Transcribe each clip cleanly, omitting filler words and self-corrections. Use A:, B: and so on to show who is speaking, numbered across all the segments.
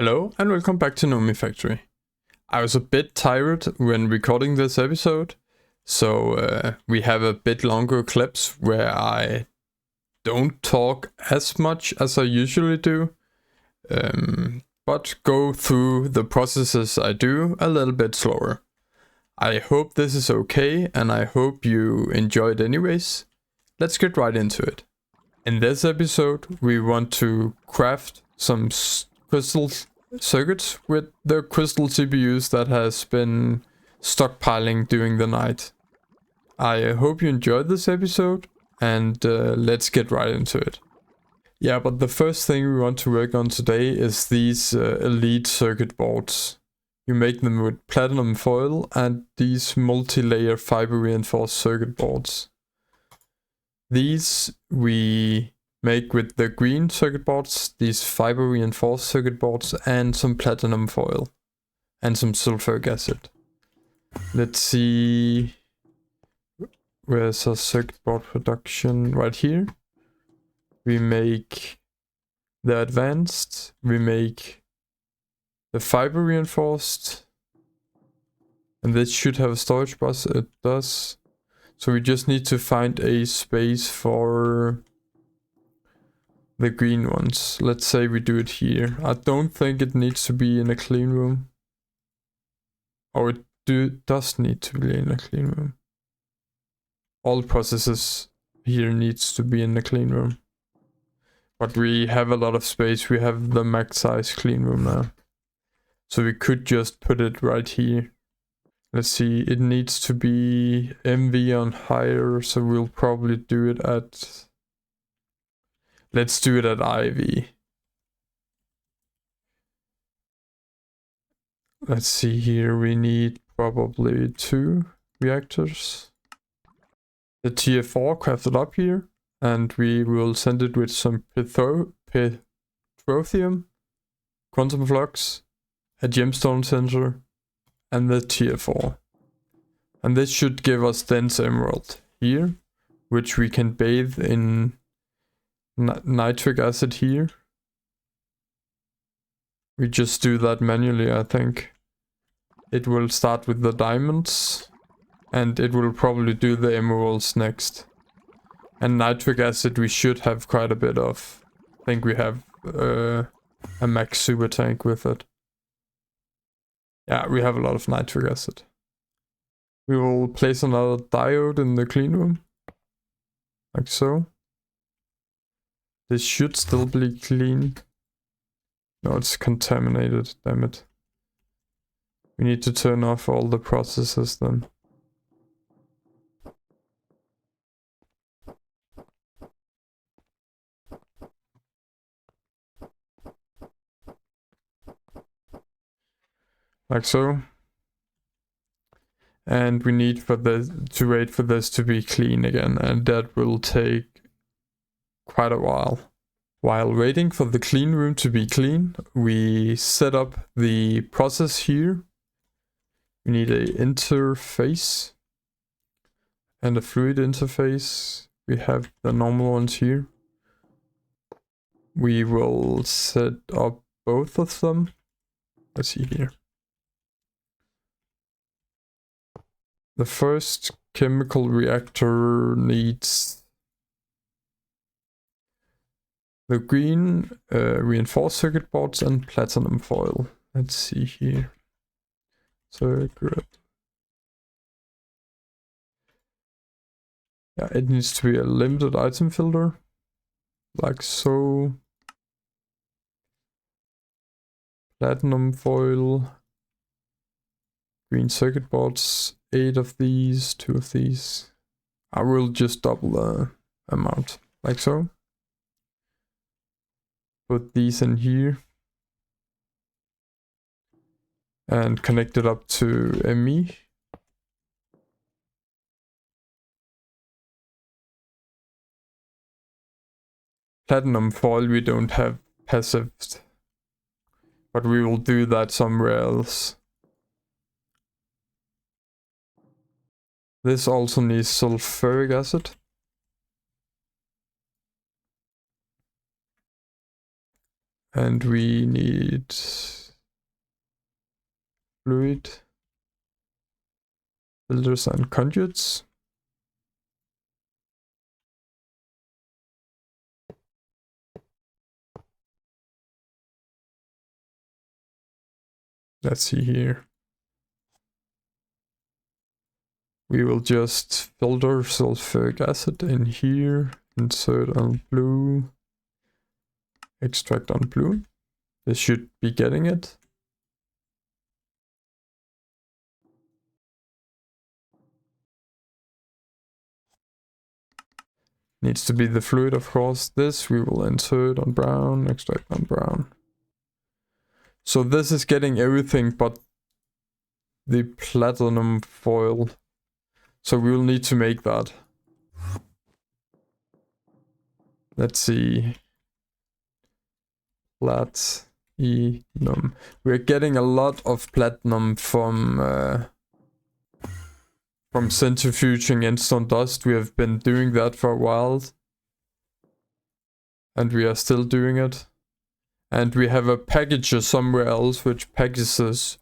A: Hello and welcome back to Nomifactory. I was a bit tired when recording this episode, so we have a bit longer clips where I don't talk as much as I usually do, but go through the processes I do a little bit slower. I hope this is okay and I hope you enjoy it anyways. Let's get right into it. In this episode we want to craft some crystal circuits with the crystal CPUs that has been stockpiling during the night. I hope you enjoyed this episode and let's get right into it. Yeah, but the first thing we want to work on today is these elite circuit boards. You make them with platinum foil and these multi-layer fiber reinforced circuit boards. These we make with the green circuit boards, these fiber reinforced circuit boards, and some platinum foil and some sulfuric acid. Let's see, where's our circuit board production? Right here. We make the advanced, we make the fiber reinforced, and this should have a storage bus. It does. So we just need to find a space for the green ones. Let's say we do it here. I don't think it needs to be in a clean room. Or it does need to be in a clean room. All processes here needs to be in the clean room. But we have a lot of space. We have the max size clean room now. So we could just put it right here. Let's see, it needs to be MV on higher, so we'll probably do it at... Let's do it at IV. Let's see here, we need probably 2 reactors. The TF4 crafted up here, and we will send it with some petrothium, quantum flux, a gemstone sensor, and the TF4. And this should give us dense emerald here, which we can bathe in nitric acid here. We just do that manually, I think. It will start with the diamonds, and it will probably do the emeralds next. And nitric acid we should have quite a bit of. I think we have a max super tank with it. Yeah, we have a lot of nitric acid. We will place another diode in the clean room. Like so. This should still be clean. No, it's contaminated, damn it. We need to turn off all the processes then. Like so. And we need for this to wait for this to be clean again, and that will take quite a while. While waiting for the clean room to be clean, we set up the process here. We need an interface and a fluid interface. We have the normal ones here. We will set up both of them. Let's see here. The first chemical reactor needs the green reinforced circuit boards and platinum foil. Let's see here. Circuit. Yeah, it needs to be a limited item filter. Like so. Platinum foil. Green circuit boards. 8 of these, 2 of these. I will just double the amount. Like so. Put these in here and connect it up to ME. Platinum foil we don't have passive, but we will do that somewhere else. This also needs sulfuric acid. And we need fluid filters and conduits. Let's see here. We will just filter sulfuric acid in here, insert on blue, extract on blue. This should be getting it. Needs to be the fluid, of course. This we will insert on brown, extract on brown. So this is getting everything but the platinum foil. So we will need to make that. Let's see. Platinum. We're getting a lot of platinum from centrifuging instant dust. We have been doing that for a while. And we are still doing it. And we have a packager somewhere else which packages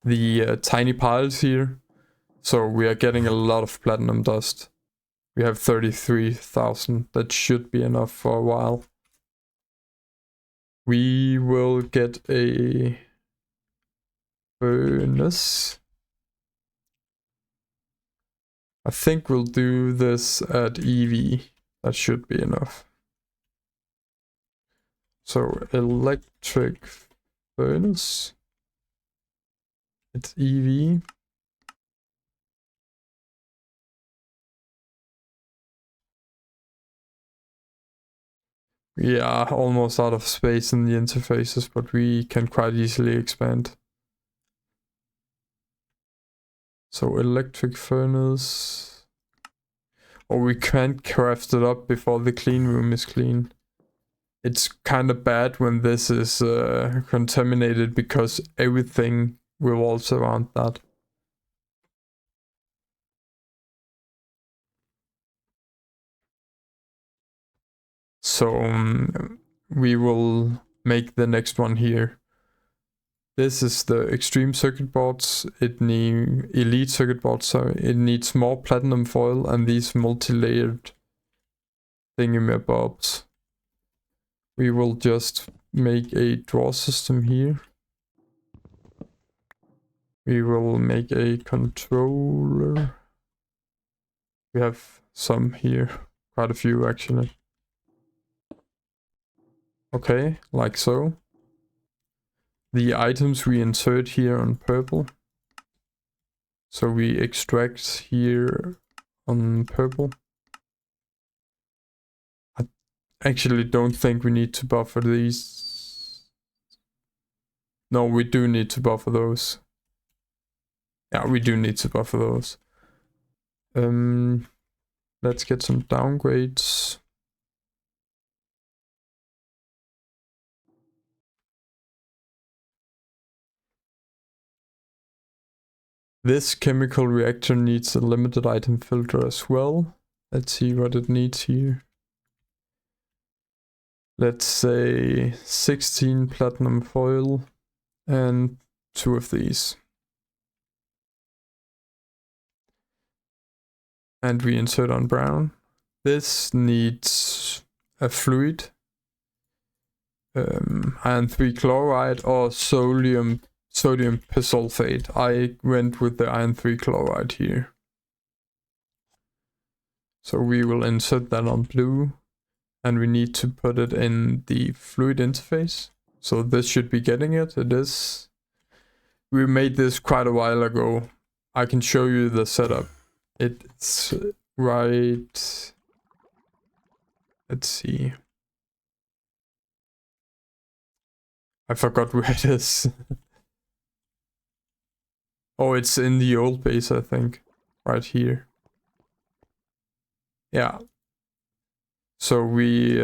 A: the tiny piles here. So we are getting a lot of platinum dust. We have 33,000. That should be enough for a while. We will get a furnace. I think we'll do this at EV. That should be enough. So electric furnace. It's EV. We are almost out of space in the interfaces, but we can quite easily expand. So electric furnace. Or we can't craft it up before the clean room is clean. It's kind of bad when this is contaminated because everything revolves around that. So we will make the next one here. This is the extreme circuit boards. It needs elite circuit boards. Sorry, it needs more platinum foil and these multi-layered thingamabobs. We will just make a draw system here. We will make a controller. We have some here, quite a few actually. Okay, like so. The items we insert here on purple. So we extract here on purple. I actually don't think we need to buffer these. No, we do need to buffer those. Yeah, we do need to buffer those. Let's get some downgrades. This chemical reactor needs a limited item filter as well. Let's see what it needs here. Let's say 16 platinum foil and 2 of these. And we insert on brown. This needs a fluid. Iron 3 chloride or sodium persulfate. I went with the iron 3 chloride here. So we will insert that on blue. And we need to put it in the fluid interface. So this should be getting it. It is. We made this quite a while ago. I can show you the setup. It's right. Let's see. I forgot where it is. Oh, it's in the old base, I think. Right here. Yeah. So we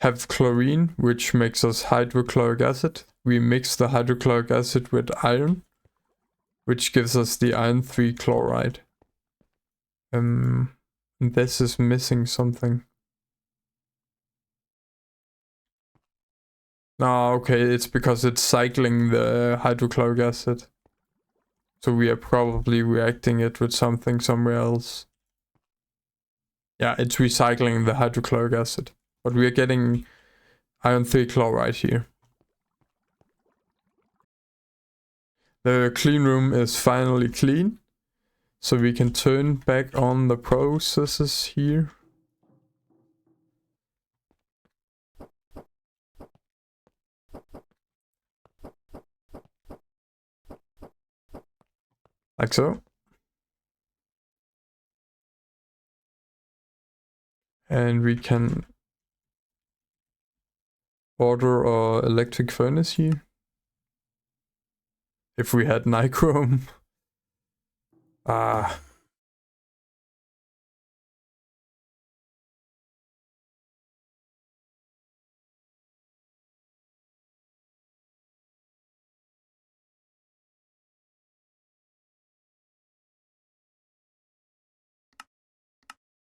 A: have chlorine, which makes us hydrochloric acid. We mix the hydrochloric acid with iron, which gives us the iron 3 chloride. This is missing something. No, okay, it's because it's cycling the hydrochloric acid. So we are probably reacting it with something somewhere else. Yeah, it's recycling the hydrochloric acid. But we are getting iron 3 chloride here. The clean room is finally clean. So we can turn back on the processes here. Like so. And we can order our electric furnace here. If we had nichrome. Ah.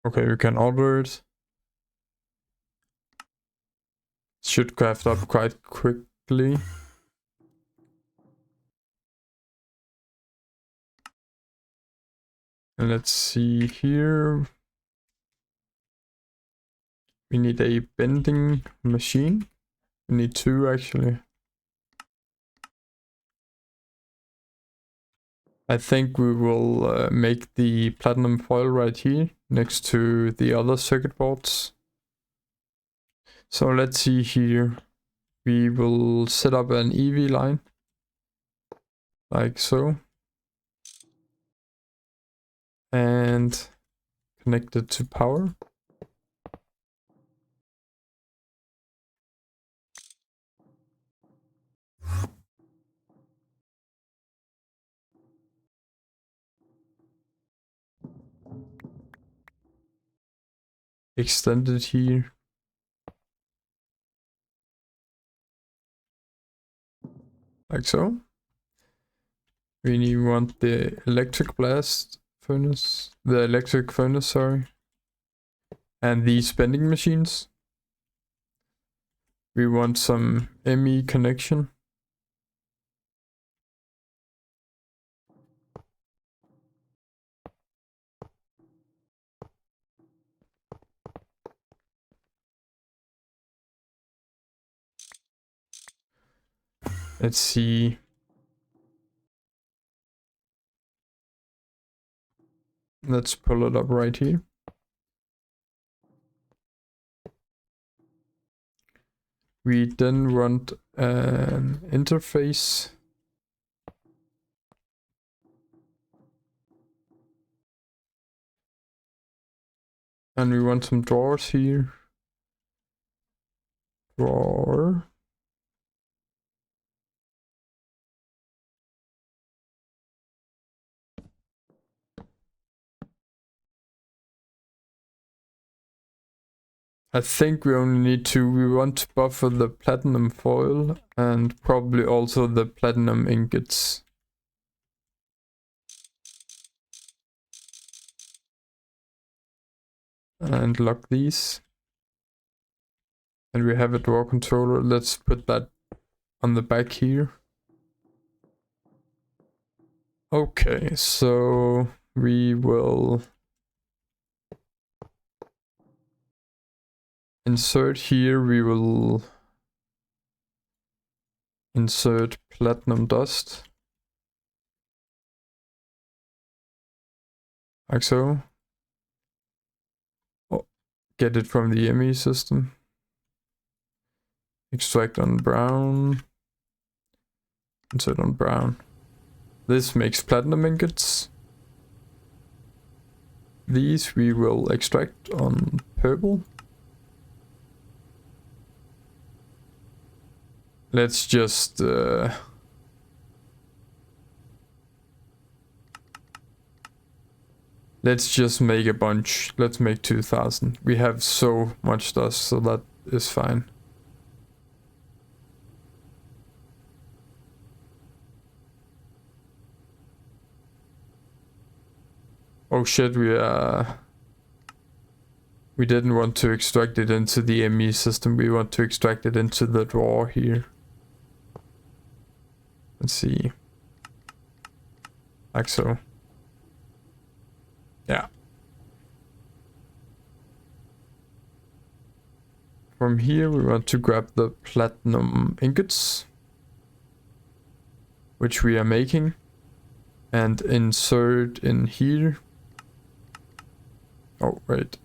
A: Okay, we can order it. Should craft up quite quickly. And let's see here. We need a bending machine. We need two actually. I think we will make the platinum foil right here next to the other circuit boards. So let's see here. We will set up an EV line like so. And connect it to power. Extend it here. Like so. We want the electric blast furnace. The electric furnace, sorry. And these bending machines. We want some ME connection. Let's see. Let's pull it up right here. We then want an interface. And we want some drawers here. Drawer. I think we only need two. We want to buffer the platinum foil and probably also the platinum ingots. And lock these. And we have a drawer controller. Let's put that on the back here. Okay, so we will insert here. We will insert platinum dust. Like so. Oh, get it from the ME system. Extract on brown. Insert on brown. This makes platinum ingots. These we will extract on purple. Let's just make a bunch. Let's make 2000. We have so much dust, so that is fine. Oh shit, we are We didn't want to extract it into the ME system. We want to extract it into the drawer here. Let's see. Like so. Yeah. From here we want to grab the platinum ingots, which we are making, and insert in here. Oh, wait.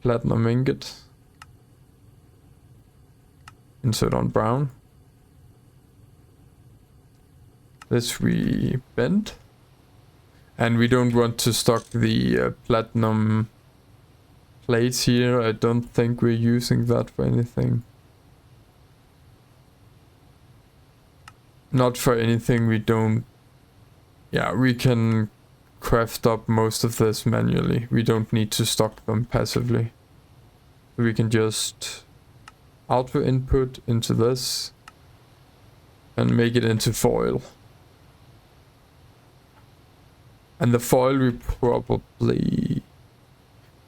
A: Platinum ingot. Insert on brown. This we bend. And we don't want to stock the platinum plates here. I don't think we're using that for anything. Not for anything we don't... Yeah, we can craft up most of this manually. We don't need to stock them passively. We can just auto input into this and make it into foil. And the foil we probably...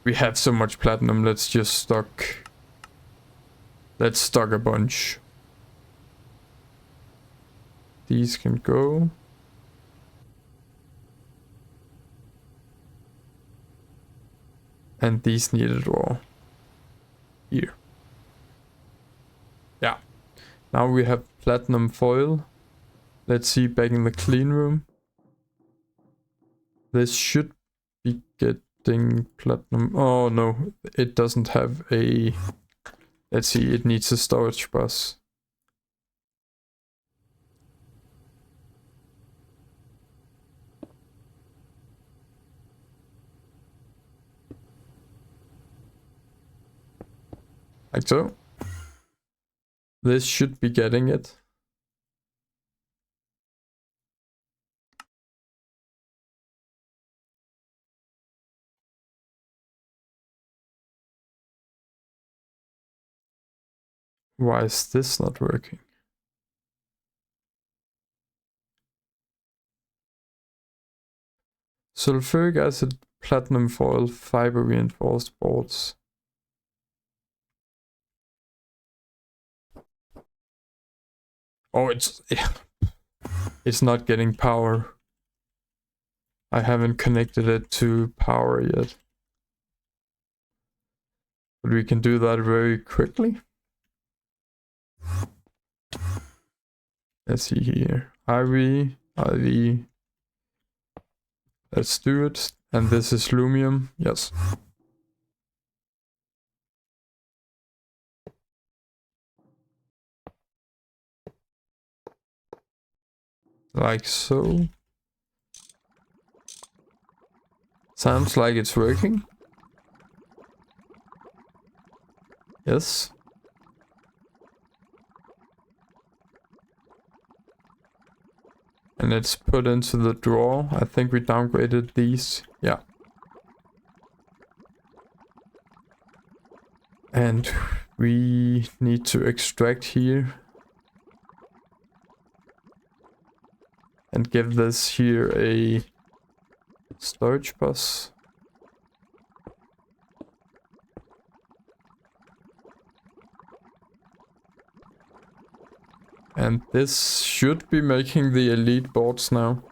A: We have so much platinum, let's just stock... Let's stock a bunch. These can go. And these need a drawer. Here. Yeah. Now we have platinum foil. Let's see back in the clean room. This should be getting platinum. Oh no, it doesn't have a... Let's see, it needs a storage bus. Like so. This should be getting it. Why is this not working? Sulfuric acid, platinum foil, fiber reinforced boards. Oh, it's not getting power. I haven't connected it to power yet. But we can do that very quickly. Let's see here. IV. Let's do it. And this is lumium. Yes. Like so. Sounds like it's working. Yes. And it's put into the drawer. I think we downgraded these. Yeah. And we need to extract here. And give this here a storage bus. And this should be making the elite boards now.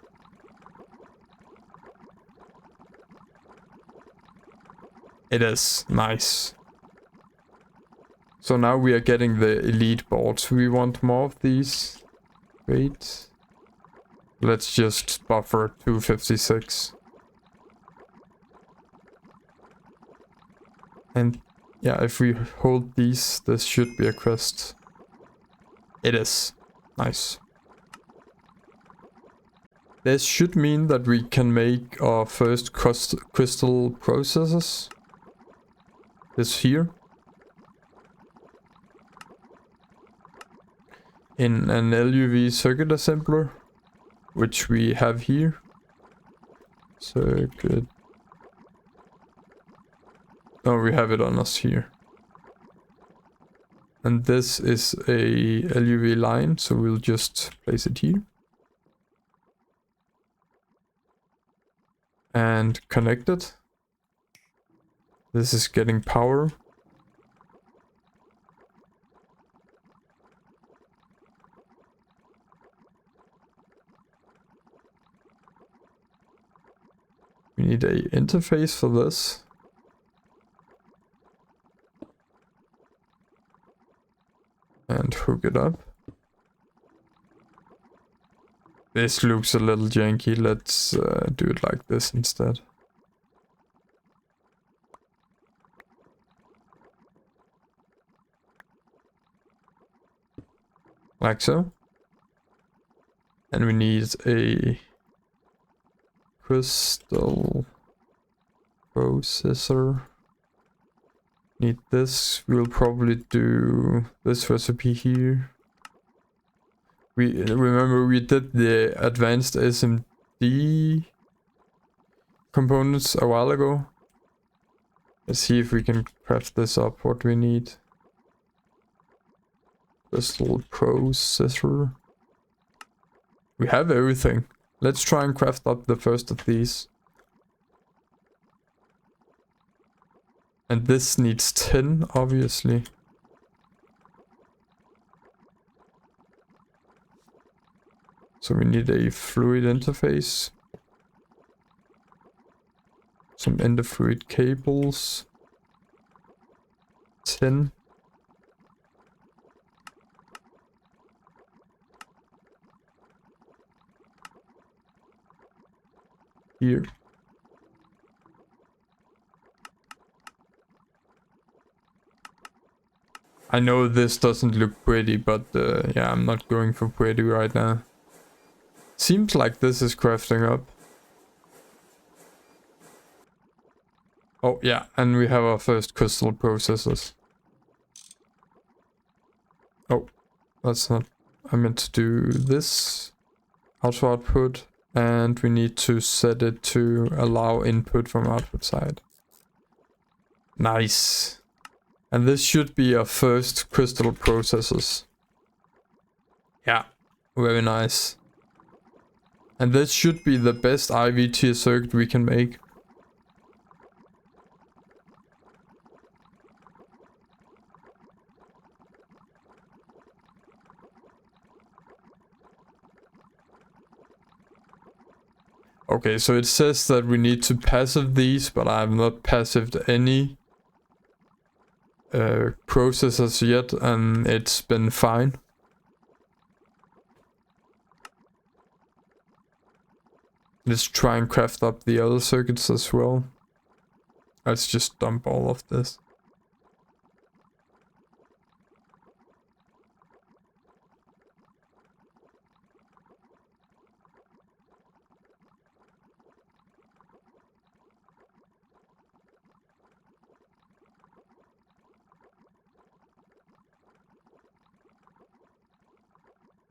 A: It is. Nice. So now we are getting the elite boards. We want more of these. Wait. Let's just buffer 256. And yeah, if we hold these, this should be a quest. It is. Nice. This should mean that we can make our first crystal processes. This here. In an LUV circuit assembler, which we have here. Circuit. Oh, we have it on us here. And this is a LUV line, so we'll just place it here. And connect it. This is getting power. We need a interface for this. And hook it up. This looks a little janky. Let's do it like this instead. Like so. And we need a crystal processor. Need this. We'll probably do this recipe here. We remember we did the advanced SMD components a while ago. Let's see if we can craft this up. What we need. Crystal processor. We have everything. Let's try and craft up the first of these. And this needs 10, obviously. So we need a fluid interface. Some end-of-fluid cables. 10. Here. I know this doesn't look pretty, but yeah, I'm not going for pretty right now. Seems like this is crafting up. Oh yeah, and we have our first crystal processors. Oh, that's not... I meant to do this. Auto output. And we need to set it to allow input from output side. Nice. And this should be our first crystal processors. Yeah, very nice. And this should be the best IV tier circuit we can make. Okay, so it says that we need to passive these, but I have not passived any processors yet, and it's been fine. Let's try and craft up the other circuits as well. Let's just dump all of this.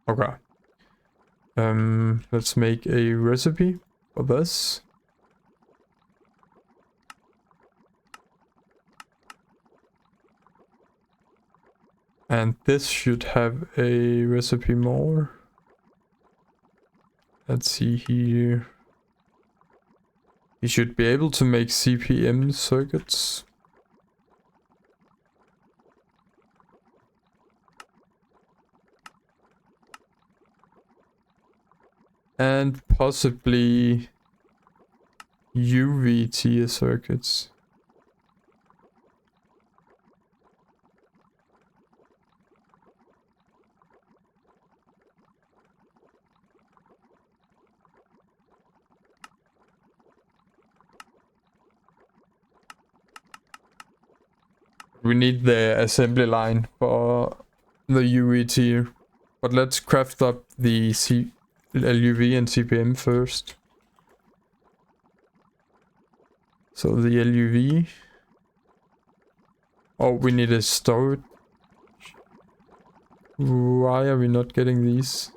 A: Okay. Let's make a recipe for this. And this should have a recipe more. Let's see here. You should be able to make CPM circuits. And possibly UV tier circuits. We need the assembly line for the UV tier. But let's craft up the LUV and CPM first. So the LUV. Oh, we need a storage. Why are we not getting these?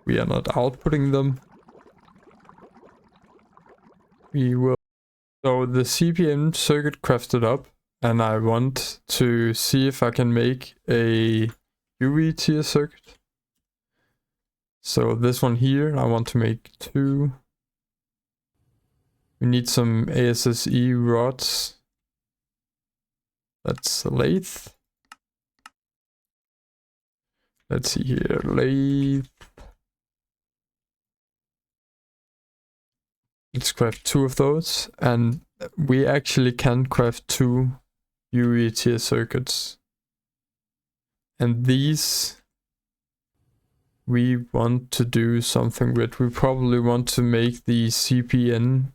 A: We are not outputting them. We will. So the CPM circuit crafted up, and I want to see if I can make a UV tier circuit. So this one here, I want to make 2. We need some ASSE rods. That's a lathe. Let's see here, lathe. Let's craft 2 of those, and we actually can craft 2 UV tier circuits. And these we want to do something with. We probably want to make the CPN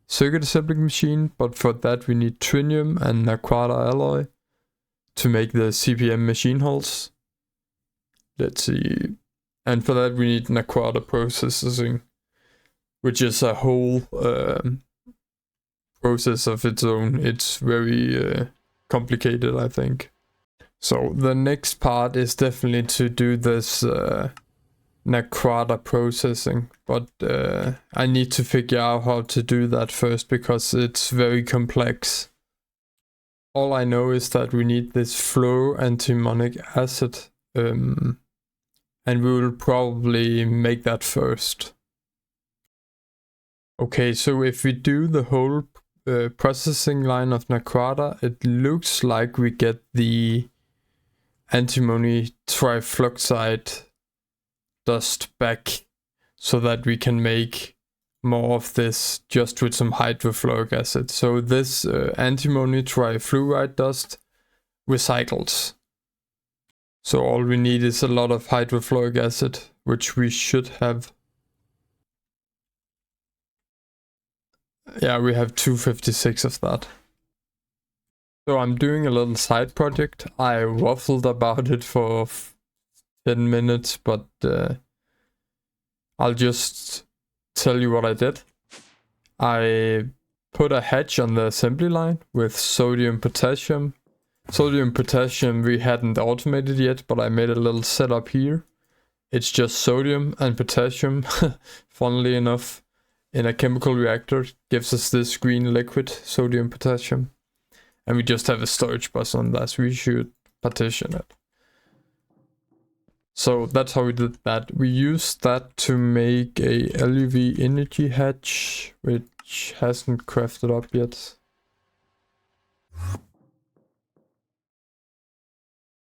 A: circuit assembly machine, but for that we need trinium and naquata alloy to make the CPM machine hulls. Let's see. And for that we need naquata processing, which is a whole process of its own. It's very complicated, I think. So the next part is definitely to do this naquata processing, but I need to figure out how to do that first because it's very complex. All I know is that we need this fluoroantimonic acid, and we will probably make that first. Okay, so if we do the whole processing line of naquata, it looks like we get the antimony trifluoxide dust back so that we can make more of this just with some hydrofluoric acid. So this antimony trifluoride dust recycles. So all we need is a lot of hydrofluoric acid, which we should have. Yeah, we have 256 of that. So I'm doing a little side project. I waffled about it for 10 minutes, but I'll just tell you what I did. I put a hatch on the assembly line with sodium potassium. Sodium potassium we hadn't automated yet, but I made a little setup here. It's just sodium and potassium, funnily enough, in a chemical reactor. Gives us this green liquid, sodium potassium. And we just have a storage bus on that, so we should partition it. So that's how we did that. We used that to make a LUV energy hatch, which hasn't crafted up yet.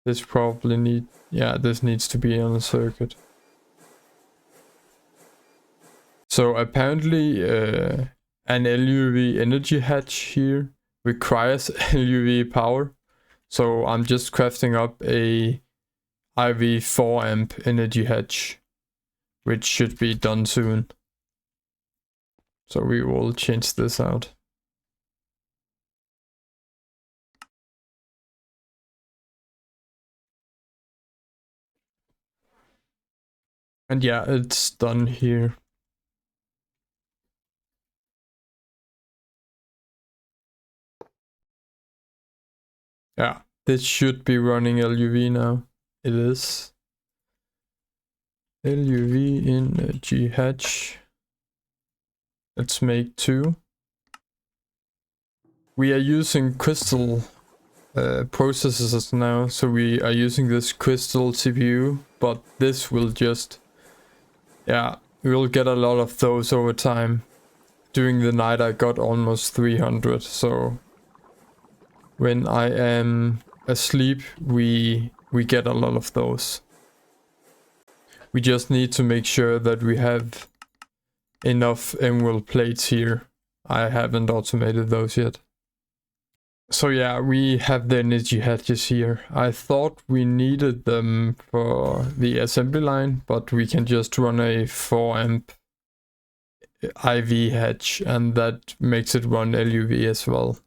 A: This probably this needs to be on a circuit. So apparently an LUV energy hatch here requires LUV power. So I'm just crafting up a IV 4 amp energy hatch, which should be done soon. So we will change this out. And yeah, it's done here. Yeah, this should be running LUV now. It is. LUV energy hatch. Let's make 2. We are using crystal processors now, so we are using this crystal CPU, but this will just, we will get a lot of those over time. During the night I got almost 300, so when I am asleep we get a lot of those. We just need to make sure that we have enough emerald plates here. I haven't automated those yet. So yeah, we have the energy hatches here. I thought we needed them for the assembly line, but we can just run a 4 amp IV hatch and that makes it run LUV as well.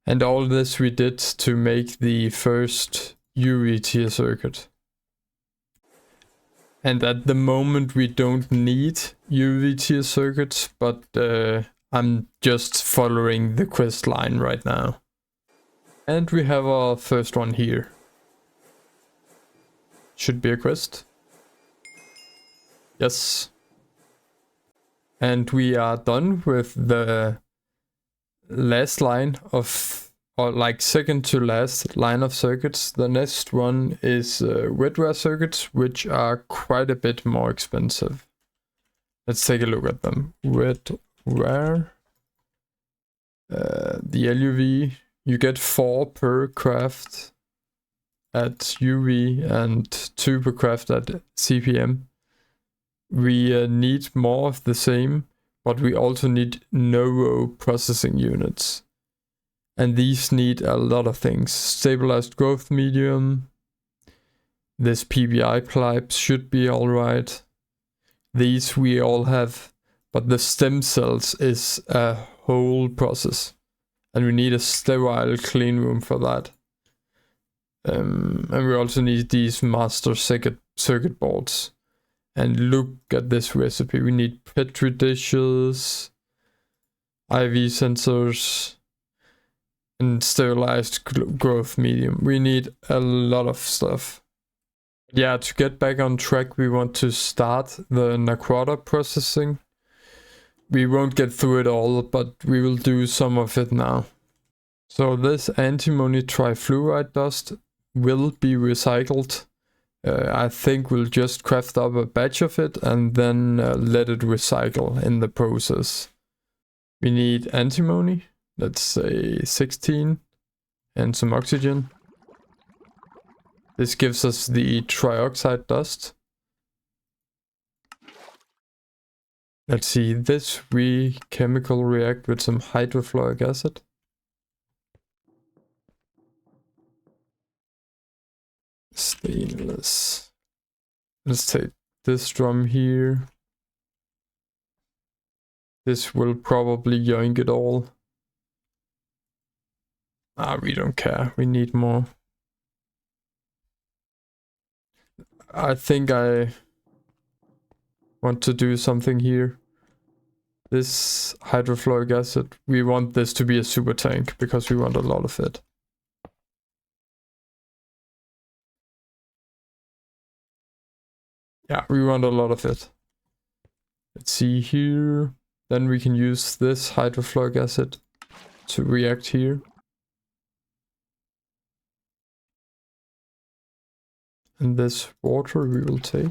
A: And all this we did to make the first UV tier circuit. And at the moment we don't need UV tier circuits, but I'm just following the quest line right now. And we have our first one here. Should be a quest. Yes. And we are done with the last line of or like second to last line of circuits. The next one is wetware circuits, which are quite a bit more expensive. Let's take a look at them. Wetware. The LUV, you get 4 per craft at UV and 2 per craft at CPM. We need more of the same, but we also need Novo processing units. And these need a lot of things. Stabilized growth medium. This PBI pipe should be alright. These we all have, but the stem cells is a whole process. And we need a sterile clean room for that. And we also need these master circuit boards. And look at this recipe. We need Petri dishes, IV sensors, and sterilized growth medium. We need a lot of stuff. Yeah, to get back on track, we want to start the Naquata processing. We won't get through it all, but we will do some of it now. So this antimony trifluoride dust will be recycled. I think we'll just craft up a batch of it and then let it recycle in the process. We need antimony, let's say 16, and some oxygen. This gives us the trioxide dust. Let's see, this we chemical react with some hydrofluoric acid. Stainless. Let's take this drum here. This will probably yoink it all. We don't care. We need more. I think I want to do something here. This hydrofluoric acid, we want this to be a super tank because we want a lot of it. Yeah, we want a lot of it. Let's see here. Then we can use this hydrofluoric acid to react here. And this water we will take.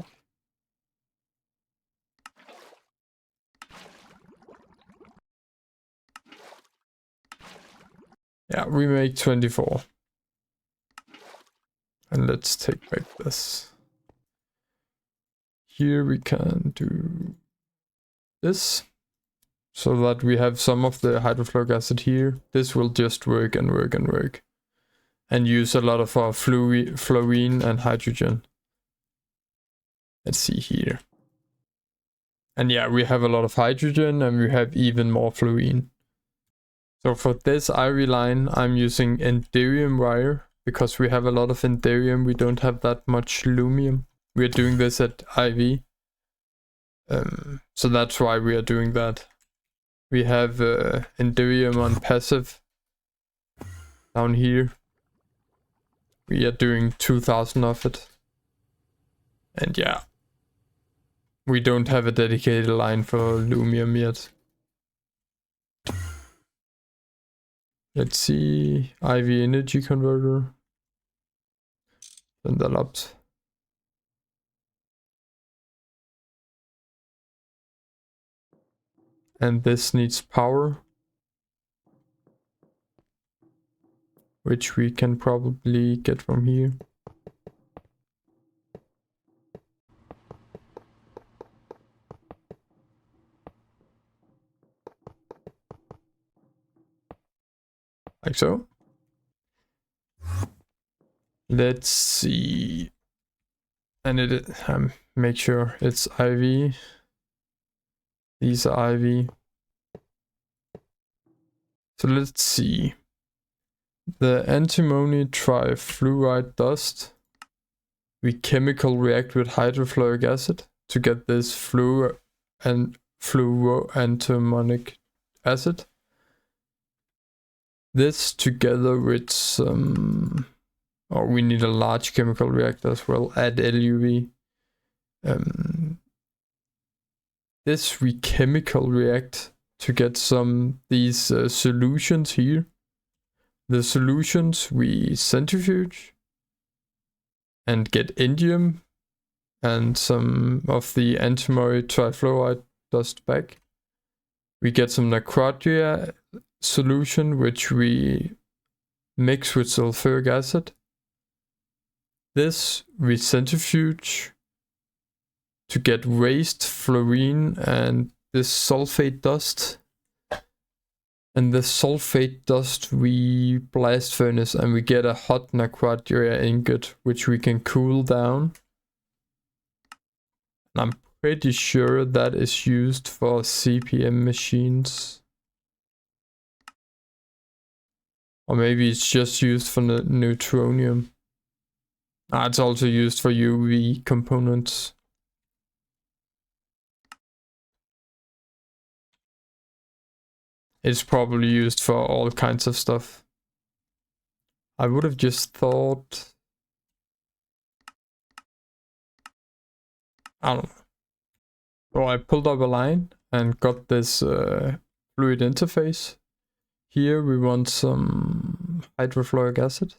A: Yeah, we make 24. And let's take back this. Here we can do this, so that we have some of the hydrofluoric acid here. This will just work and work and work. And use a lot of our fluorine and hydrogen. Let's see here. And yeah, we have a lot of hydrogen and we have even more fluorine. So for this IV line, I'm using enderium wire because we have a lot of enderium. We don't have that much lumium. We're doing this at IV. So that's why we are doing that. We have enderium on passive down here. We are doing 2000 of it. And yeah, we don't have a dedicated line for lumium yet. Let's see, IV energy converter. Send that up. And this needs power, which we can probably get from here. Like so. Let's see. And it make sure it's IV. These are IV. So let's see. The antimony trifluoride dust. We chemical react with hydrofluoric acid to get this fluoroantimonic acid. This together with some, we need a large chemical reactor as well, add LUV. This we chemical react to get some these solutions here. the solutions we centrifuge and get indium and some of the antimony trifluoride dust back. We get some nacrodria solution which we mix with sulfuric acid. This we centrifuge to get raised fluorine and this sulfate dust. And the sulfate dust we blast furnace and we get a hot nacrodria ingot which we can cool down. And I'm pretty sure that is used for CPM machines. Or maybe it's just used for the neutronium. It's also used for UV components. It's probably used for all kinds of stuff. I would have just thought... I don't know. So I pulled up a line and got this fluid interface. Here we want some hydrofluoric acid.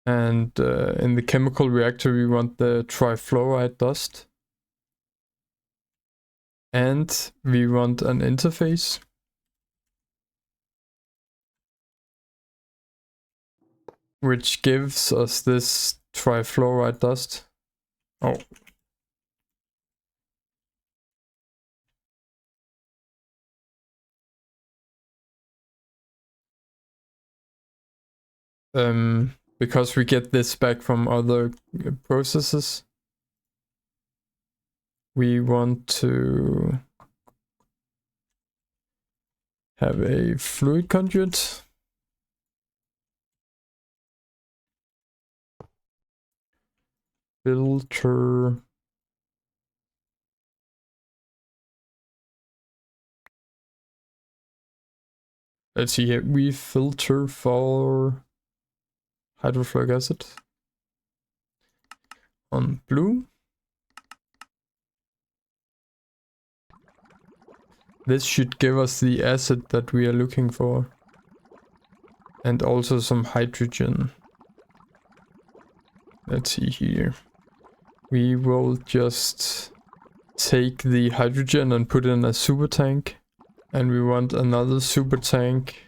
A: And in the chemical reactor we want the trifluoride dust. And we want an interface. Which gives us this trifluoride dust. Oh. Because we get this back from other processes. We want to have a fluid conjugate. Filter. Let's see here. We filter for hydrofluoric acid on blue. This should give us the acid that we are looking for. And also some hydrogen. Let's see here. We will just take the hydrogen and put it in a super tank. And we want another super tank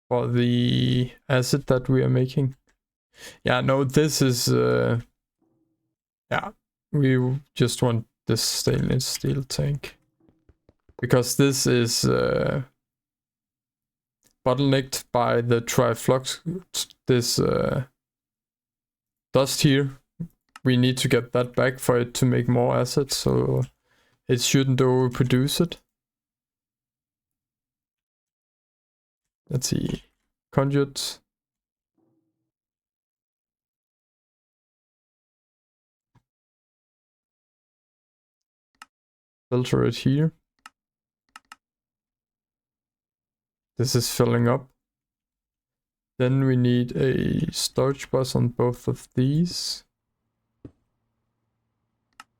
A: for the acid that we are making. Yeah, no, this is... yeah, we just want this stainless steel tank. Because this is bottlenecked by the triflux, this dust here. We need to get that back for it to make more acid, so it shouldn't overproduce it. Let's see, conjugate. Filter it here. This is filling up. Then we need a storage bus on both of these.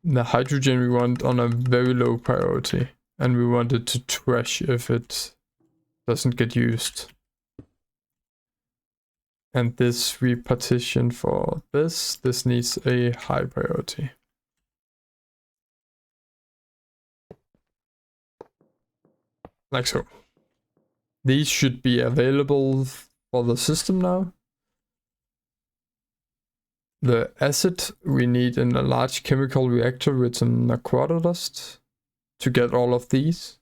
A: The hydrogen we want on a very low priority. And we want it to trash if it doesn't get used. And this we partition for this. This needs a high priority. Like so. These should be available for the system now. The acid we need in a large chemical reactor with some nacrodria dust to get all of these.